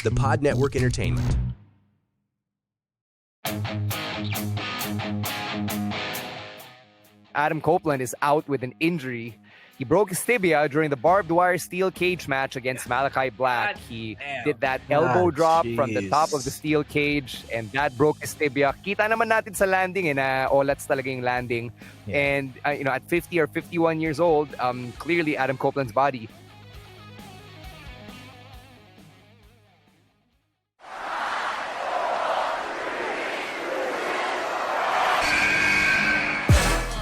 the Pod Network Entertainment. Adam Copeland is out with an injury. He broke his tibia during the barbed wire steel cage match against Malachi Black. He did that elbow drop from the top of the steel cage, and that broke his tibia. Kita naman natin sa landing na olats talaga yung landing. Yeah. And at 50 or 51 years old, clearly Adam Copeland's body.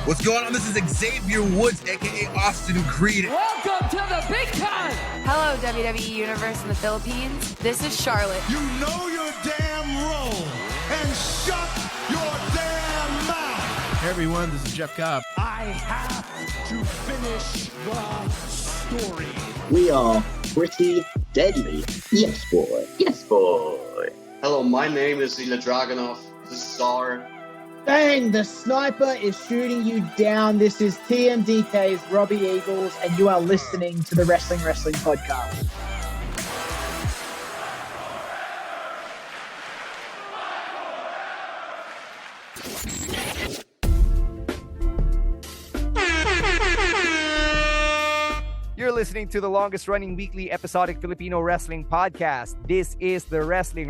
What's going on? This is Xavier Woods, a.k.a. Austin Creed. Welcome to the big time. Hello, WWE Universe in the Philippines. This is Charlotte. You know your damn role and shut your damn mouth. Hey, everyone. This is Jeff Cobb. I have to finish the story. We are pretty deadly. Yes, boy. Yes, boy. Hello, my name is Ilya Dragunov, the Czar. Bang! The sniper is shooting you down. This is TMDK's Robbie Eagles, and you are listening to the Wrestling Podcast. You're listening to the longest-running weekly episodic Filipino wrestling podcast. This is the Wrestling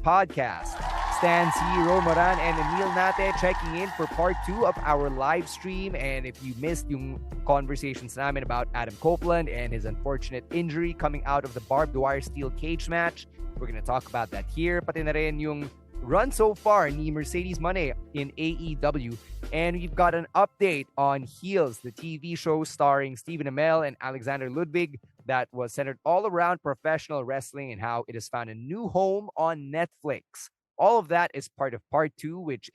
Podcast. Stan C, Romaran, and Emil Nate checking in for part 2 of our live stream. And if you missed yung conversations namin about Adam Copeland and his unfortunate injury coming out of the barbed wire steel cage match, we're going to talk about that here. Pati na rin yung run so far ni Mercedes Moné in AEW. And we've got an update on Heels, the TV show starring Stephen Amell and Alexander Ludwig that was centered all around professional wrestling and how it has found a new home on Netflix. All of that is part of part 2, which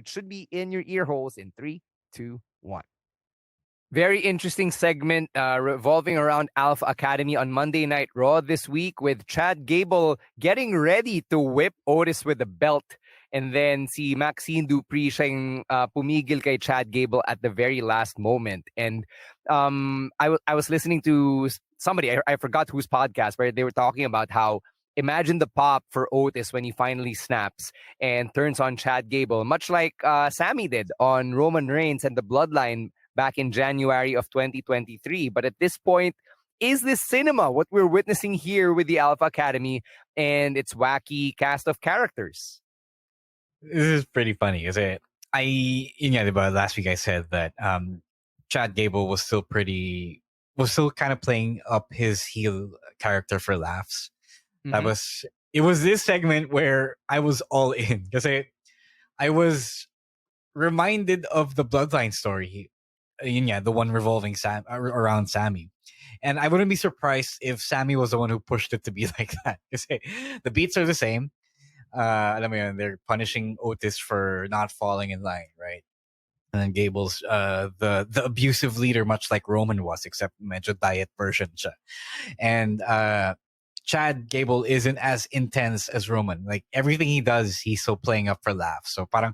should be in your ear holes in 3, 2, 1. Very interesting segment revolving around Alpha Academy on Monday Night Raw this week with Chad Gable getting ready to whip Otis with the belt. And then si Maxine Dupree siya yung pumigil kay Chad Gable at the very last moment. And I was listening to somebody, I forgot whose podcast, where they were talking about how imagine the pop for Otis when he finally snaps and turns on Chad Gable, much like Sammy did on Roman Reigns and the Bloodline back in January of 2023. But at this point, is this cinema, what we're witnessing here with the Alpha Academy and its wacky cast of characters? This is pretty funny, kasi last week I said that Chad Gable was still kind of playing up his heel character for laughs. Mm-hmm. It was this segment where I was all in because I was reminded of the Bloodline story, the one revolving around Sammy, and I wouldn't be surprised if Sammy was the one who pushed it to be like that. Because the beats are the same. They're punishing Otis for not falling in line, right? And then Gable's the abusive leader, much like Roman was, except medyo diet version siya. And Chad Gable isn't as intense as Roman. Like everything he does, he's so playing up for laughs. So parang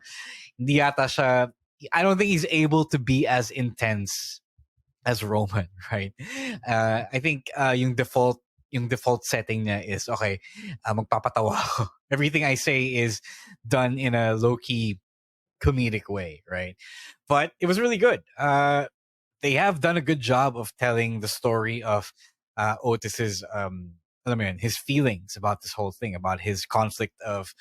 hindi yata siya, I don't think he's able to be as intense as Roman, right? I think yung default setting niya is okay, magpapatawa ako. Everything I say is done in a low-key comedic way, right? But it was really good. They have done a good job of telling the story of Otis's his feelings about this whole thing, about his conflict of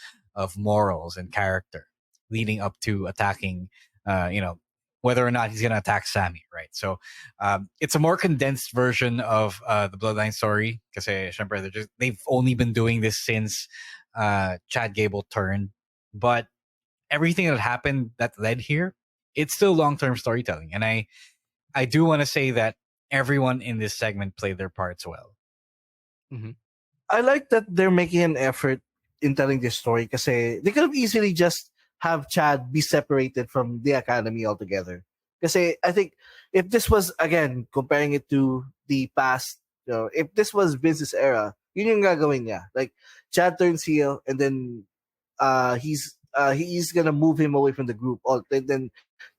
morals and character leading up to attacking, whether or not he's going to attack Sammy, right? So it's a more condensed version of the Bloodline story kasi syempre they've only been doing this since Chad Gable turned. But everything that happened that led here, it's still long-term storytelling. And I do want to say that everyone in this segment played their parts well. Mm-hmm. I like that they're making an effort in telling this story because they could have easily just have Chad be separated from the Academy altogether. Because I think if this was, again, comparing it to the past, if this was Vince's era, yun yung gagawin niya. Like, Chad turns heel and then he's going to move him away from the group. Then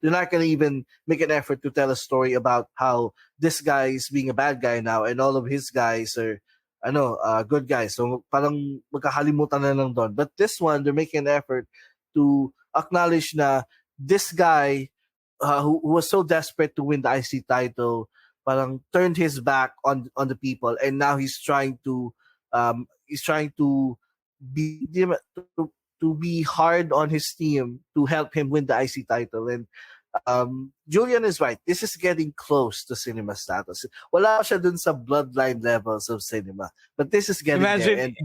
they're not going to even make an effort to tell a story about how this guy is being a bad guy now and all of his guys are good guys. So parang magkakalimutan na lang doon. But this one, they're making an effort to acknowledge na this guy who was so desperate to win the IC title, parang turned his back on the people, and now he's trying to be to be hard on his team to help him win the IC title. And Julian is right. This is getting close to cinema status. Wala siya dun sa bloodline levels of cinema, but this is getting there. And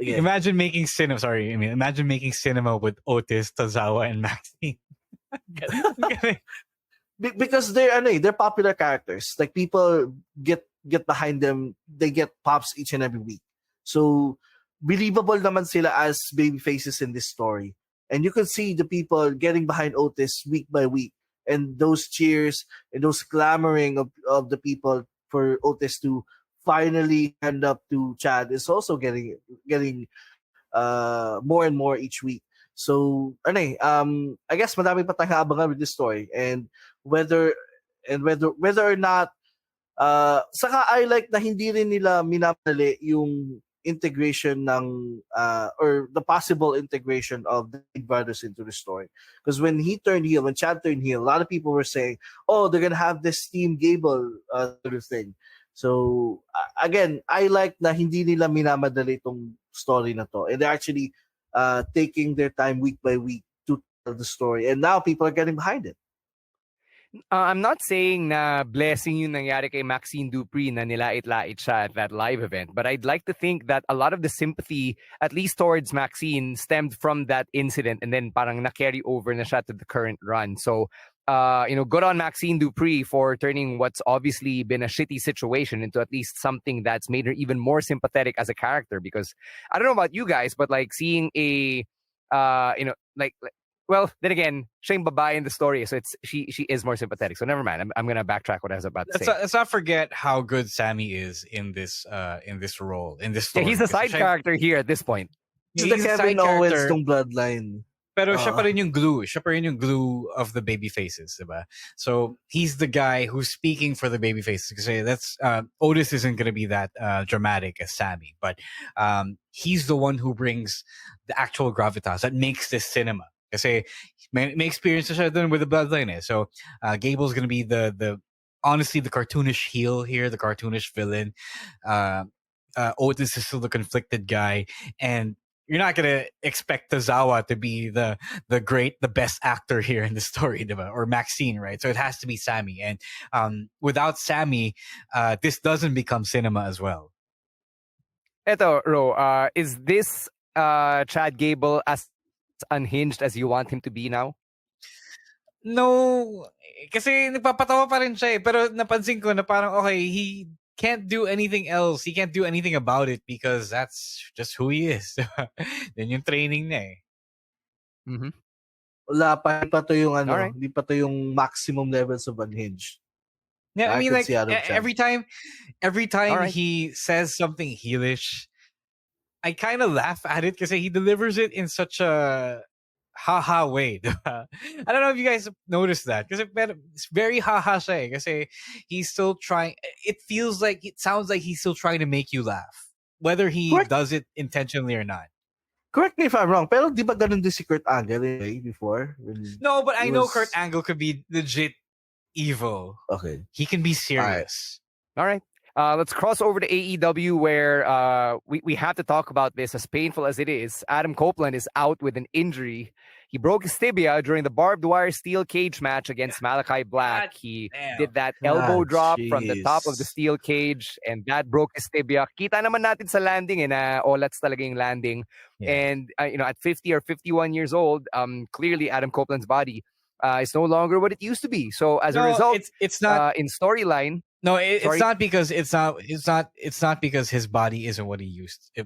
imagine making cinema. Sorry, imagine making cinema with Otis, Tozawa, and Maxine. Because they're popular characters. Like, people get behind them. They get pops each and every week. So believable naman sila as baby faces in this story. And you can see the people getting behind Otis week by week, and those cheers and those clamoring of the people for Otis to finally hand up to Chad is also getting more and more each week. So I guess madami pa tayong abangan with this story, and whether or not saka I like na hindi rin nila minamali yung integration ng or the possible integration of the Big Brothers into the story. Because when Chad turned heel, a lot of people were saying, oh, they're gonna have this Team Gable sort of thing. So again, I like na hindi nila minamadali itong story na to, and they're actually taking their time week by week to tell the story, and now people are getting behind it. I'm not saying na blessing yung nangyari kay Maxine Dupree na nilait-lait siya at that live event, but I'd like to think that a lot of the sympathy, at least towards Maxine, stemmed from that incident, and then parang na-carry over na siya to the current run. So, good on Maxine Dupree for turning what's obviously been a shitty situation into at least something that's made her even more sympathetic as a character. Because I don't know about you guys, but like seeing a, well, then again, siya yung babae in the story, so she is more sympathetic. So never mind. I'm gonna backtrack what I was about to say. Let's not forget how good Sammy is in this role, in this story. Yeah, he's a side character here at this point. He's the Kevin Owens tong bloodline. Pero siya pa rin yung glue. Siya pa rin yung glue of the baby faces, diba? So he's the guy who's speaking for the baby faces. Kasi that's Otis isn't gonna be that dramatic as Sammy, but he's the one who brings the actual gravitas that makes this cinema. Kasi may experience na siya dun with the bloodline. So Gable's gonna be the honestly the cartoonish heel here, the cartoonish villain. Otis is still the conflicted guy, and you're not gonna expect Tozawa to be the best actor here in the story, diba? Or Maxine, right? So it has to be Sammy, and without Sammy, this doesn't become cinema as well. Eto, Ro, is this Chad Gable as unhinged as you want him to be now? No, kasi nagpapatawa pa rin siya eh. Pero napansin ko na parang okay, he can't do anything else. He can't do anything about it because that's just who he is. Then yung training na eh. Mm-hmm. Wala pa to yung hindi pa to yung maximum levels of unhinged. Yeah, I mean, like every time right, he says something heelish, I kind of laugh at it because he delivers it in such a haha way. I don't know if you guys noticed that because it's very haha siya kasi he's still trying. It sounds like he's still trying to make you laugh, whether he does it intentionally or not. Correct me if I'm wrong, pero di ba ganun din si Kurt Angle before? No, but I know Kurt Angle could be legit evil. Okay. He can be serious. All right. Let's cross over to AEW where we have to talk about this, as painful as it is. Adam Copeland is out with an injury. He broke his tibia during the barbed wire steel cage match against Malachi Black. He did that elbow drop from the top of the steel cage, and that broke his tibia. Kita naman natin sa landing na that's talaga yung landing. Yeah. And at 50 or 51 years old, clearly Adam Copeland's body is no longer what it used to be. So as a result, it's not in storyline. No, it's not because it's not because his body isn't what it used to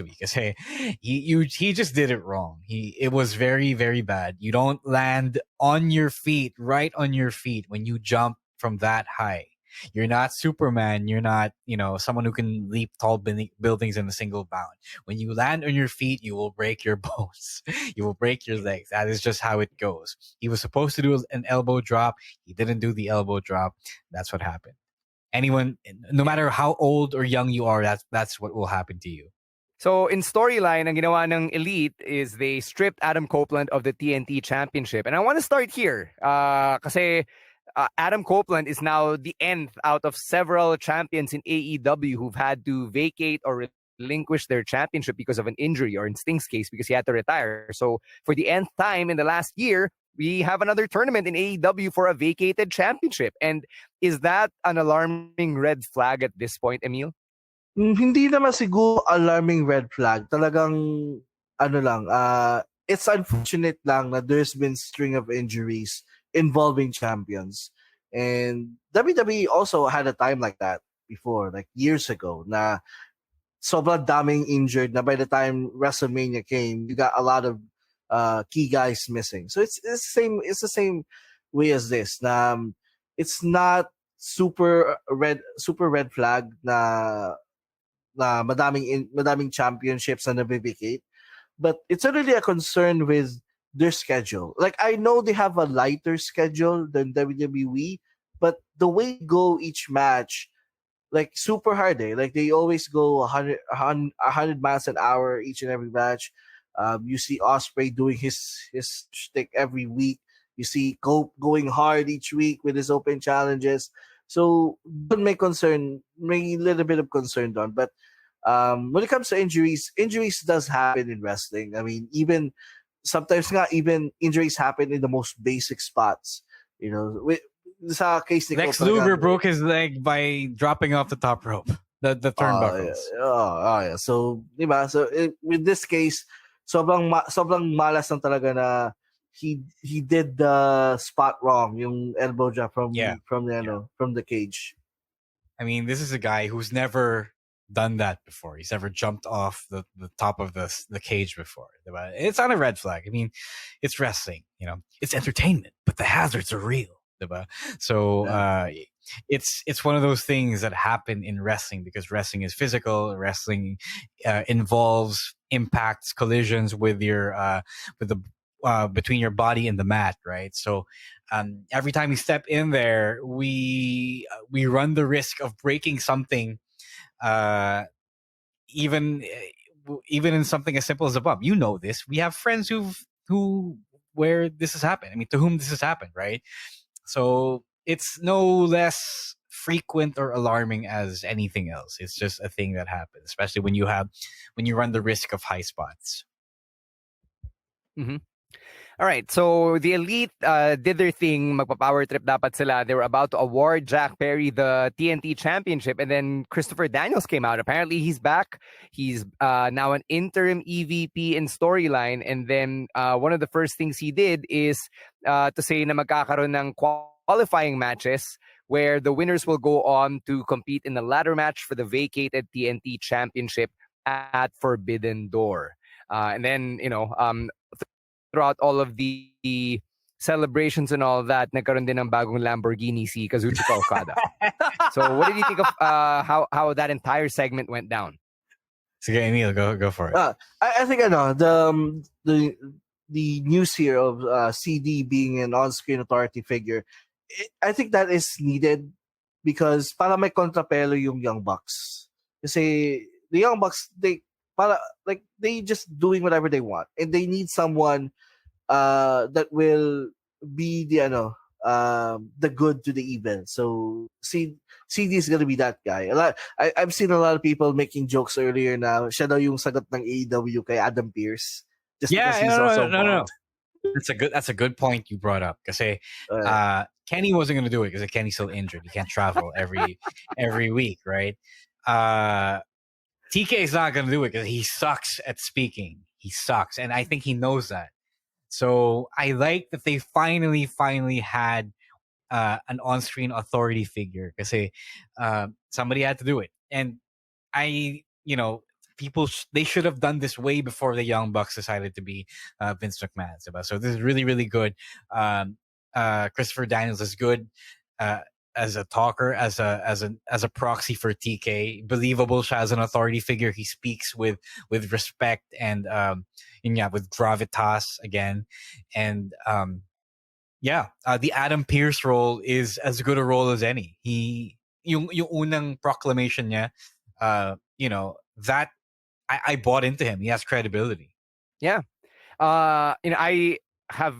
be. Because hey, he just did it wrong. It was very, very bad. You don't land on your feet, right on your feet when you jump from that high. You're not Superman. You're not someone who can leap tall buildings in a single bound. When you land on your feet, you will break your bones. You will break your legs. That is just how it goes. He was supposed to do an elbow drop. He didn't do the elbow drop. That's what happened. anyone, no matter how old or young you are, that's what will happen to you. So in storyline, ang ginawa ng Elite is they stripped Adam Copeland of the TNT Championship. And I want to start here. Kasi Adam Copeland is now the nth out of several champions in AEW who've had to vacate or relinquish their championship because of an injury, or in Sting's case, because he had to retire. So for the nth time in the last year, we have another tournament in AEW for a vacated championship. And is that an alarming red flag at this point, Emil? Hindi naman siguro alarming red flag. Talagang, it's unfortunate lang na there's been string of injuries involving champions. And WWE also had a time like that before, like years ago, na sobrang daming injured na by the time WrestleMania came, you got a lot of key guys missing. So it's the same way as this. Na it's not super red flag na madaming championships na nabibigate, but it's really a concern with their schedule. Like, I know they have a lighter schedule than WWE, but the way they go each match, like, super hard. Like, they always go 100 miles an hour each and every match. You see Ospreay doing his shtick every week. You see Cope going hard each week with his open challenges. So, don't make a little bit of concern on. But when it comes to injuries does happen in wrestling. I mean, sometimes even injuries happen in the most basic spots. You know, sa case ni Lex Cope, Luger broke his leg by dropping off the top rope, the turnbuckles. Yeah. So, diba? So, with this case, sobrang malas lang talaga na he did the spot wrong, yung elbow drop from the cage. I mean, this is a guy who's never done that before. He's never jumped off the top of the cage before. Right? It's not a red flag. I mean, it's wrestling. You know, it's entertainment, but the hazards are real. Right? So it's one of those things that happen in wrestling because wrestling is physical. Wrestling involves impacts, collisions with your between your body and the mat, right? So every time we step in there, we run the risk of breaking something, even in something as simple as a bump. You know this. We have friends where this has happened. I mean, to whom this has happened, right? So it's no less frequent or alarming as anything else. It's just a thing that happens, especially when you run the risk of high spots. Mm-hmm. All right, so the Elite did their thing. Magpa-power trip dapat sila. They were about to award Jack Perry the TNT Championship, and then Christopher Daniels came out. Apparently, he's back. He's now an interim EVP in storyline, and then one of the first things he did is to say na magkakaroon ng qualifying matches where the winners will go on to compete in the ladder match for the vacated TNT Championship at Forbidden Door. And then, throughout all of the celebrations and all that, nagkaroon din ng bagong Lamborghini si Kazuchika Okada. So what did you think of how that entire segment went down? So, Emil, go for it. I think the news here of CD being an on-screen authority figure, I think that is needed because para may kontrapelo yung Young Bucks. Kasi the Young Bucks, they just doing whatever they want, and they need someone that will be the good to the evil. So CD is gonna be that guy. I've seen a lot of people making jokes earlier now. Siya daw yung sagot ng AEW kay Adam Pearce. Just because he's no. That's a good point you brought up. Because Kenny wasn't gonna do it because Kenny's still injured. He can't travel every week, right? TK is not going to do it because he sucks at speaking. He sucks. And I think he knows that. So I like that they finally had an on-screen authority figure because somebody had to do it. And people, they should have done this way before the Young Bucks decided to be Vince McMahon. So this is really, really good. Christopher Daniels is good. As a talker, as a proxy for TK, believable as an authority figure. He speaks with respect and with gravitas again. And the Adam Pearce role is as good a role as any. He yung unang proclamation niya, that I bought into him. He has credibility. Yeah. I have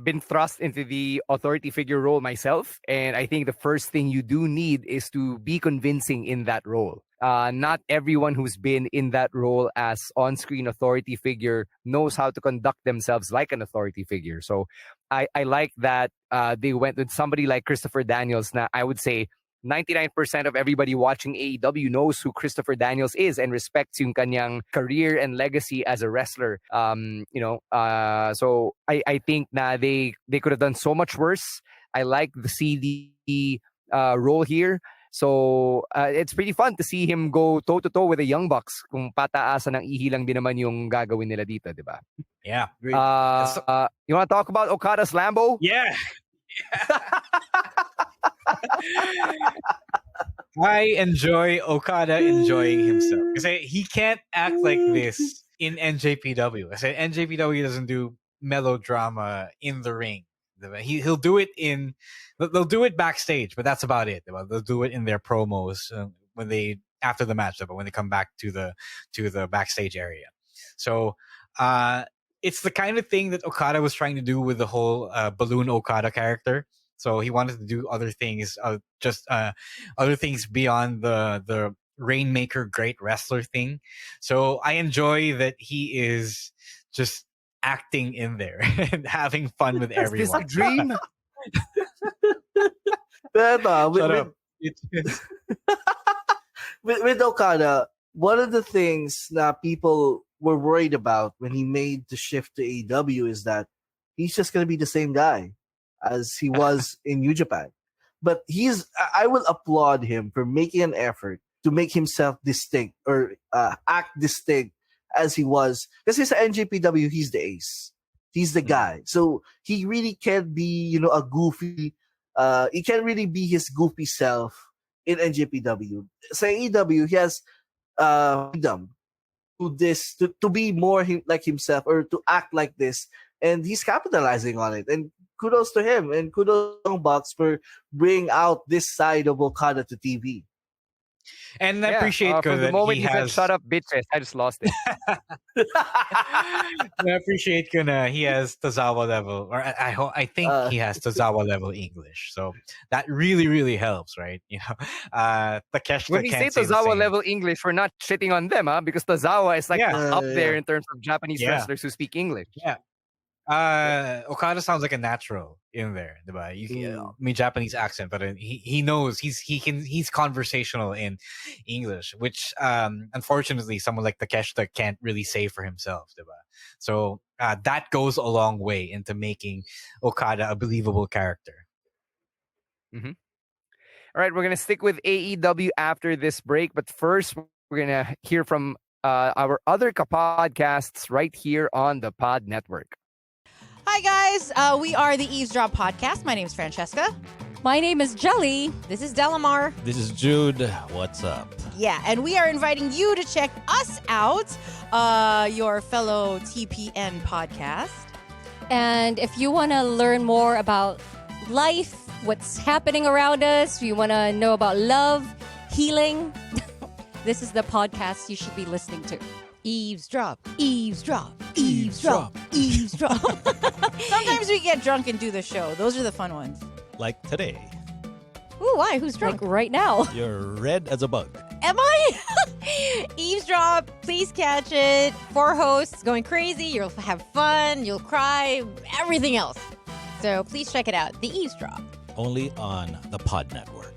been thrust into the authority figure role myself, and I think the first thing you do need is to be convincing in that role. Not everyone who's been in that role as on-screen authority figure knows how to conduct themselves like an authority figure. So I like that they went with somebody like Christopher Daniels. Now, I would say 99% of everybody watching AEW knows who Christopher Daniels is and respects yung kanyang career and legacy as a wrestler. So I think na they could have done so much worse. I like the CD role here. So it's pretty fun to see him go toe-to-toe with the Young Bucks kung pataasan ng ihi lang din naman yung gagawin nila dito, di ba? Yeah. You want to talk about Okada's Lambo? Yeah. I enjoy Okada enjoying himself. Because he can't act like this in NJPW. I said NJPW doesn't do melodrama in the ring. He'll do it they'll do it backstage, but that's about it. They'll do it in their promos when they after the match, but when they come back to the backstage area. So it's the kind of thing that Okada was trying to do with the whole Balloon Okada character. So he wanted to do other things, other things beyond the Rainmaker great wrestler thing. So I enjoy that he is just acting in there and having fun with everyone. Is this a dream? With Okada, one of the things that people were worried about when he made the shift to AEW is that he's just going to be the same guy as he was in New Japan. But I will applaud him for making an effort to make himself distinct or act distinct as he was. Because he's at NJPW, he's the ace. He's the guy. So he really can't be, a goofy, he can't really be his goofy self in NJPW. So AEW, he has freedom to be more like himself or to act like this. And he's capitalizing on it. And kudos to him. And kudos to Bucks for bringing out this side of Okada to TV. And I appreciate from the moment he said "shut up, bitches," I just lost it. I appreciate he has Tozawa level, or I think he has Tozawa level English, so that really really helps, right? Takeshita when we say Tozawa level English, we're not shitting on them, because Tozawa is up there in terms of Japanese wrestlers who speak English. Yeah. Okada sounds like a natural in there, diba? Japanese accent, but he knows he's conversational in English, which unfortunately someone like Takeshita can't really say for himself, diba? So that goes a long way into making Okada a believable character. Mm-hmm. All right, we're gonna stick with AEW after this break, but first we're gonna hear from our other podcasts right here on the Pod Network. Hi, guys. We are the Eavesdrop Podcast. My name is Francesca. My name is Jelly. This is Delamar. This is Jude. What's up? Yeah, and we are inviting you to check us out, your fellow TPN podcast. And if you want to learn more about life, what's happening around us, you want to know about love, healing, this is the podcast you should be listening to. Eavesdrop, eavesdrop, eavesdrop, eavesdrop. Sometimes we get drunk and do the show. Those are the fun ones. Like today. Ooh, why? Who's drunk? Like right now. You're red as a bug. Am I? Eavesdrop, please catch it. 4 hosts going crazy. You'll have fun. You'll cry. Everything else. So please check it out. The Eavesdrop. Only on the Pod Network.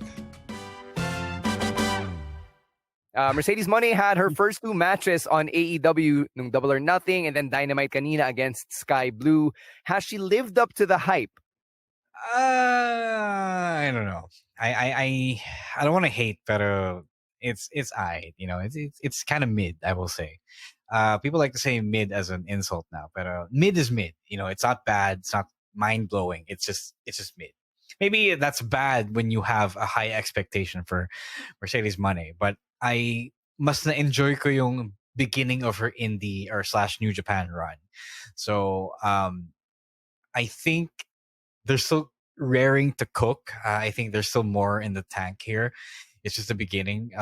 Mercedes Moné had her first 2 matches on AEW, nung Double or Nothing, and then Dynamite kanina against Sky Blue. Has she lived up to the hype? I don't know. I don't want to hate, but it's it's kind of mid, I will say. People like to say mid as an insult now, but mid is mid. It's not bad. It's not mind blowing. It's just mid. Maybe that's bad when you have a high expectation for Mercedes Moné, but I mas na-enjoy ko yung beginning of her indie or / New Japan run. So I think they're still raring to cook. I think there's still more in the tank here. It's just the beginning.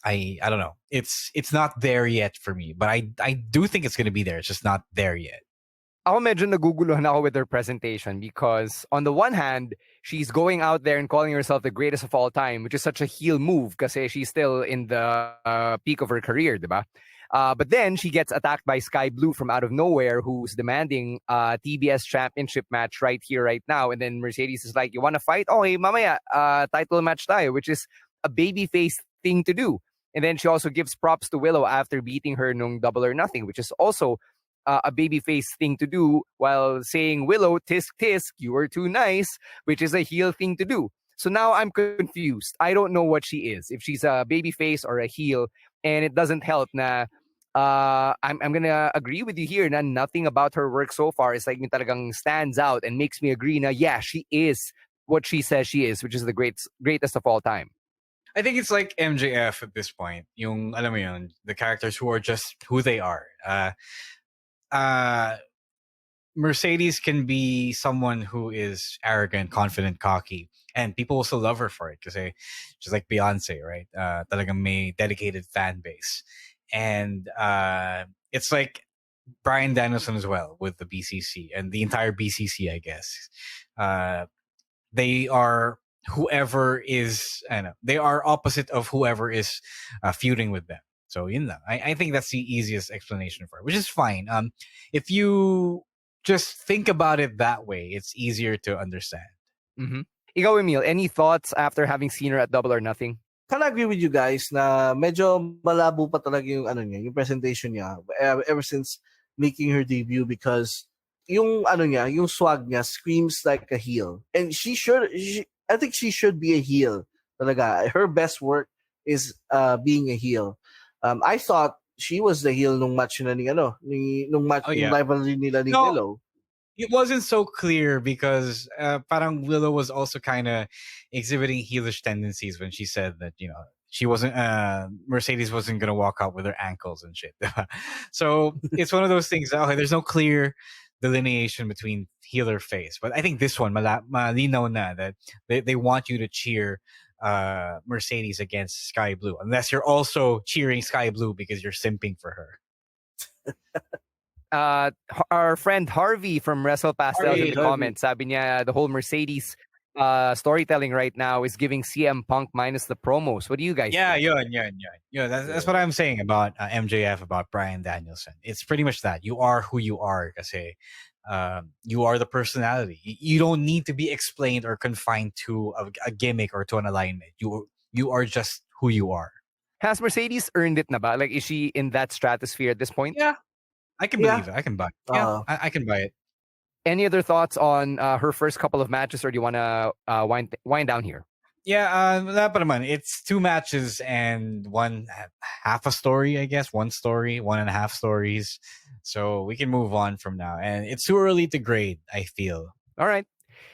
I don't know. It's not there yet for me, but I do think it's gonna be there. It's just not there yet. Ako medyo naguguluhan ako with her presentation because on the one hand, she's going out there and calling herself the greatest of all time, which is such a heel move kasi she's still in the peak of her career, diba? But then she gets attacked by Sky Blue from out of nowhere, who's demanding a TBS championship match right here, right now. And then Mercedes is like, you want to fight? Okay, mamaya, title match tayo, which is a babyface thing to do. And then she also gives props to Willow after beating her nung Double or Nothing, which is also a babyface thing to do, while saying, Willow, tisk tisk, you were too nice, which is a heel thing to do. So now I'm confused. I don't know what she is, if she's a babyface or a heel, and it doesn't help na I'm gonna agree with you here na nothing about her work so far is like yung talagang stands out and makes me agree na yeah, she is what she says she is, which is the greatest of all time. I think it's like MJF at this point. Yung alam mo yun, the characters who are just who they are. Mercedes can be someone who is arrogant, confident, cocky, and people will still love her for it because she's like Beyonce, right? Talagang may dedicated fan base. And it's like Brian Danielson as well with the BCC and the entire BCC, I guess. They are whoever is, I know, they are opposite of whoever is feuding with them. So yun lang. I think that's the easiest explanation for it, which is fine. If you just think about it that way, it's easier to understand. Mm-hmm. Ikaw, Emil, any thoughts after having seen her at Double or Nothing? Can I agree with you guys na medyo malabo pa talaga yung ano niya, yung presentation niya ever since making her debut, because yung ano niya, yung swag niya screams like a heel. And I think she should be a heel. Talaga. Her best work is being a heel. I thought she was the heel nung match na nung match yung rivalry nila ni Willow. It wasn't so clear because parang Willow was also kind of exhibiting heelish tendencies when she said that, you know, she wasn't Mercedes wasn't gonna walk out with her ankles and shit. So it's one of those things. Okay, there's no clear delineation between heel or face, but I think this one malinaw na that they want you to cheer Mercedes against Sky Blue, unless you're also cheering Sky Blue because you're simping for her. Our friend Harvey from Wrestle Pastel in the comments, sabi niya the whole Mercedes storytelling right now is giving CM Punk minus the promos. What do you guys think? Yeah, that's what I'm saying about MJF, about Brian Danielson. It's pretty much that. You are who you are kasi you are the personality. You don't need to be explained or confined to a gimmick or to an alignment. You are just who you are. Has Mercedes earned it na ba? Like, is she in that stratosphere at this point? Yeah. I can believe it. I can buy it. Yeah, I can buy it. Any other thoughts on her first couple of matches, or do you want to wind down here? Yeah, wala pa naman. It's 2 matches and half a story, I guess. 1 story, 1.5 stories. So we can move on from now. And it's too early to grade, I feel. All right.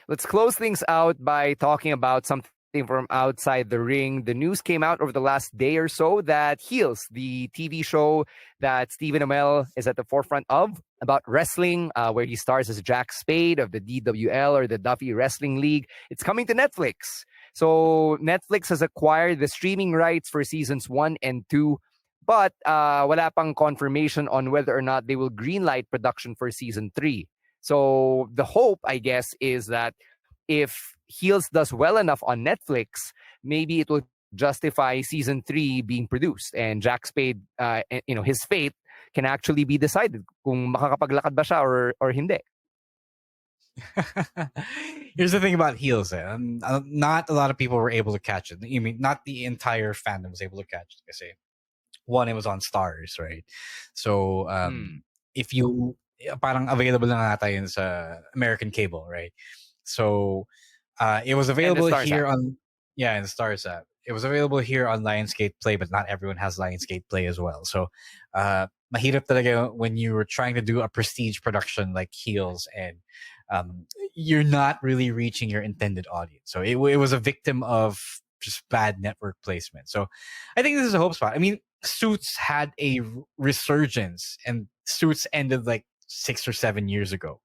Let's close things out by talking about something from outside the ring. The news came out over the last day or so that Heels, the TV show that Stephen Amell is at the forefront of, about wrestling, where he stars as Jack Spade of the DWL or the Duffy Wrestling League, it's coming to Netflix. So Netflix has acquired the streaming rights for seasons 1 and 2, but wala pang confirmation on whether or not they will greenlight production for season 3. So the hope, I guess, is that if Heels does well enough on Netflix, maybe it will justify season 3 being produced, and Jack Spade, his fate can actually be decided kung makakapaglakad ba siya or hindi. Here's the thing about Heels. Not a lot of people were able to catch it. I mean, not the entire fandom was able to catch it. Kasi one, it was on Stars, right? So if you parang available lang ata yun sa American cable, right? So it was available here in the Stars app. It was available here on Lionsgate Play, but not everyone has Lionsgate Play as well. So mahirap talaga when you were trying to do a prestige production like Heels, and you're not really reaching your intended audience. So it was a victim of just bad network placement. So I think this is a hope spot. I mean, Suits had a resurgence, and Suits ended like 6 or 7 years ago.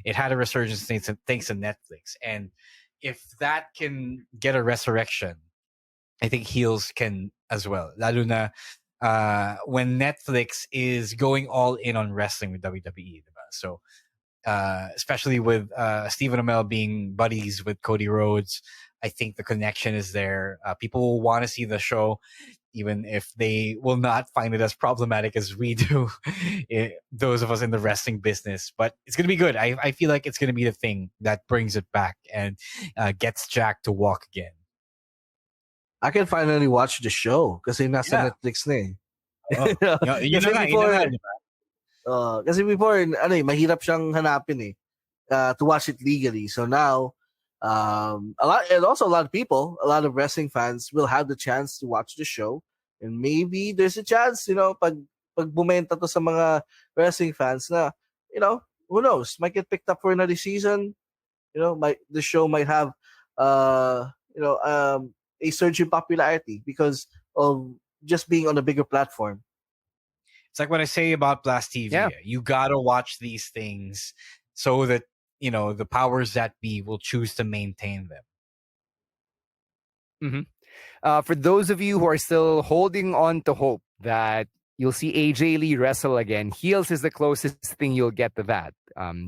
It had a resurgence thanks to Netflix. And if that can get a resurrection, I think heels can as well. Lalo na when Netflix is going all in on wrestling with WWE, diba? So especially with Stephen Amell being buddies with Cody Rhodes, I think the connection is there. People will want to see the show, even if they will not find it as problematic as we do, those of us in the wrestling business. But it's going to be good. I feel like it's going to be the thing that brings it back and gets Jack to walk again. I can finally watch the show kasi nasa Netflix na eh. Oh. Yun na nga. Kasi before, mahirap siyang hanapin to watch it legally. So now, a lot of people, a lot of wrestling fans will have the chance to watch the show, and maybe there's a chance, pag bumenta to sa mga wrestling fans na, who knows, might get picked up for another season. The show might have, a surge in popularity because of just being on a bigger platform. It's like what I say about Blast TV. Yeah. You gotta watch these things so that the powers that be will choose to maintain them. Mm-hmm. For those of you who are still holding on to hope that you'll see AJ Lee wrestle again, heels is the closest thing you'll get to that.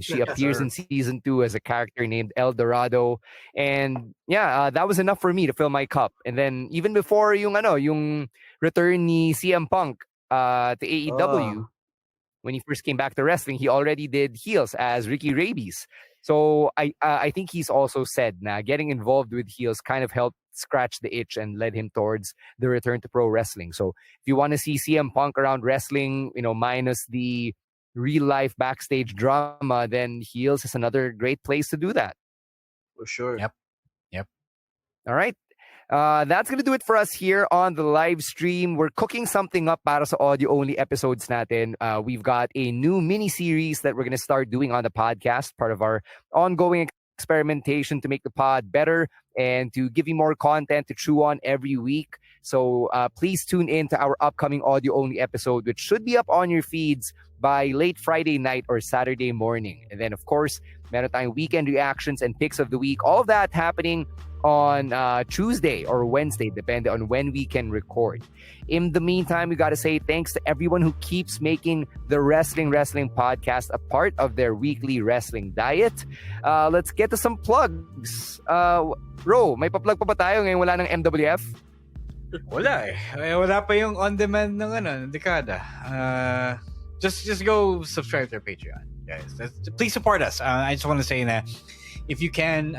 She appears in season 2 as a character named El Dorado, and that was enough for me to fill my cup. And then even before yung return ni CM Punk to AEW, when he first came back to wrestling, he already did heels as Ricky Rabies. So I think he's also said na getting involved with heels kind of helped scratch the itch and led him towards the return to pro wrestling. So if you want to see CM Punk around wrestling, minus the real life backstage drama, then heels is another great place to do that. For sure. Yep. All right. That's going to do it for us here on the live stream. We're cooking something up para sa audio-only episodes natin. We've got a new mini-series that we're going to start doing on the podcast, part of our ongoing experimentation to make the pod better and to give you more content to chew on every week. So please tune in to our upcoming audio-only episode, which should be up on your feeds by late Friday night or Saturday morning. And then, of course, meron tayong weekend reactions and picks of the week. All of that happening on Tuesday or Wednesday, depending on when we can record. In the meantime, we got to say thanks to everyone who keeps making the Wrestling Podcast a part of their weekly wrestling diet. Let's get to some plugs. Ro, may pa-plug pa ba tayo ngayon wala ng MWF? Wala eh. Wala pa yung on-demand ng Dekada. Just go subscribe to our Patreon, guys. Please support us. I just want to say that if you can,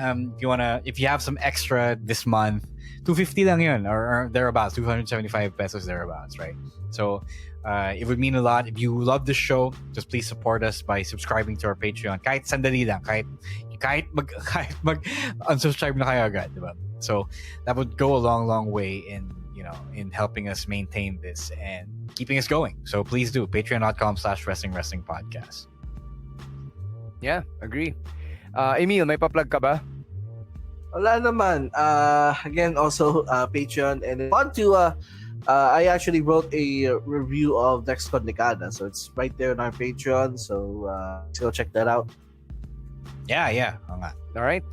if you have some extra this month, 250 lang yun, or thereabouts, 275 pesos thereabouts, right? So it would mean a lot. If you love the show, just please support us by subscribing to our Patreon. Kahit sandali lang, kahit mag unsubscribe na kayo agad, diba? So that would go a long way in helping us maintain this and keeping us going. So please do patreon.com/wrestling podcast. Yeah, agree. Emil, may pa-plug ka ba? Wala naman. Again, also Patreon, and want to I actually wrote a review of Next Con Dekada, so it's right there on our Patreon. So go check that out. Yeah. All right.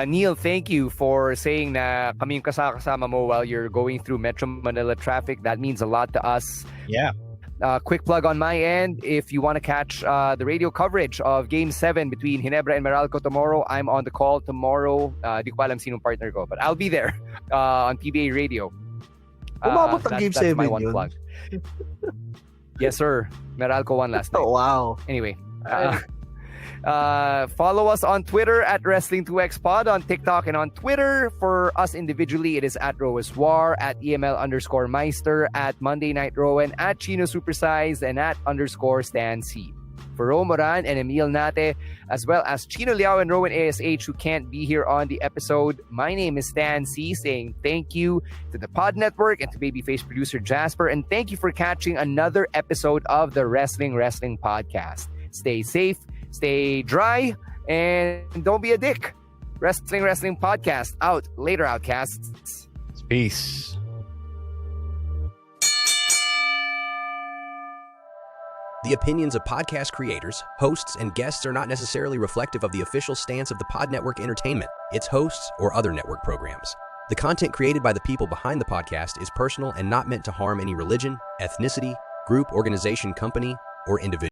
Neil, thank you for saying na kami yung kasama mo while you're going through Metro Manila traffic. That means a lot to us. Yeah. Quick plug on my end. If you want to catch the radio coverage of Game 7 between Ginebra and Meralco tomorrow, I'm on the call tomorrow. Di ko alam sinong partner ko, but I'll be there on PBA Radio. Umabot ang Game 7 that's my one yun. plug. Yes, sir. Meralco won last night. Oh, wow. Anyway. Follow us on Twitter at Wrestling2XPod, on TikTok and on Twitter. For us individually, it is at Roaswar, at EML_Meister, at Monday Night Rowan, at Chino Supersize, and at _Stan C. For Ro Moran and Emil Nate, as well as Chino Liao and Rowan ASH, who can't be here on the episode, my name is Stan C, saying thank you to the Pod Network and to Babyface producer Jasper, and thank you for catching another episode of the Wrestling Podcast. Stay safe, stay dry, and don't be a dick. Wrestling Podcast out. Later, Outcasts. Peace. The opinions of podcast creators, hosts, and guests are not necessarily reflective of the official stance of the Pod Network Entertainment, its hosts, or other network programs. The content created by the people behind the podcast is personal and not meant to harm any religion, ethnicity, group, organization, company, or individual.